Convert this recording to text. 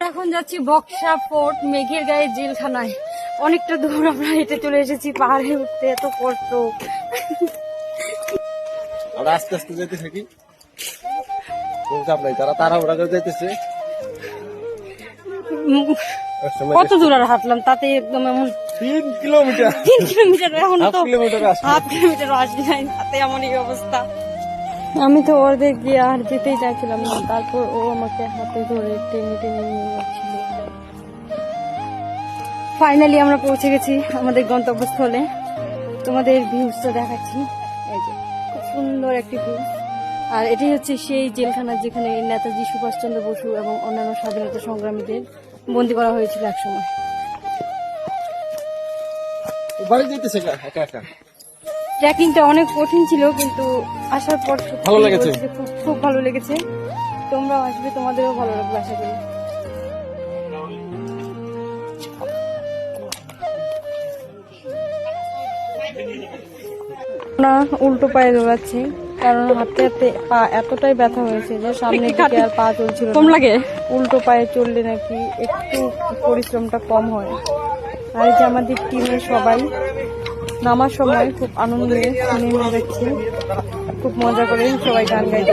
এখন যাচ্ছি বক্সা ফোর্ট, মেঘের গায়ে জেলখানায়। অনেকটা দূর আমরা হেঁটে চলে এসেছি, পাহাড়ে উঠতে এত কষ্ট। আমরা আস্তে আস্তে যেতে থাকি, তারা তাড়াহুড়া করে যেতেছে। কত দূর আর হাঁটলাম তাতে একদম এমন 3 কিলোমিটার 3 কিলোমিটার, এখন তো হাফ হাফ কিলোমিটার আসবে নাই, তাতে এমন এই অবস্থা। আমি তো অর্ধেক গিয়ে আর যেতেই চাইছিলাম না, তারপর ও আমাকে হাতে ধরে টেনে টেনে নিয়ে যাচ্ছিল। ফাইনালি আমরা পৌঁছে গেছি আমাদের গন্তব্যস্থলে। তোমাদের ভিউজটা দেখাচ্ছি, এই যে খুব সুন্দর একটি ভিউ। আর এটাই হচ্ছে সেই জেলখানা যেখানে নেতাজি সুভাষচন্দ্র বসু এবং অন্যান্য স্বাধীনতা সংগ্রামীদের বন্দী করা হয়েছিল একসময়। বাড়ি যেতেছে একা একা। ট্রেকিংটা অনেক কঠিন ছিল, কিন্তু আসার পর ভালো লেগেছে, খুব ভালো লেগেছে। তোমরাও আসবে, তোমাদেরও ভালো লাগবে আশা করি। না, উল্টো পায়ে দৌড়াচ্ছি, কারণ হাঁটতে হাঁটতে পা এতটাই ব্যথা হয়েছে যে সামনের দিকে আর পা চলছিল কম লাগে। উল্টো পায়ে চললে নাকি একটু পরিশ্রমটা কম হয়। আর এই যে আমাদের টিমের সবাই নামার সময় খুব আনন্দ নেমে যাচ্ছে, খুব মজা করে সবাই গান গাইতে।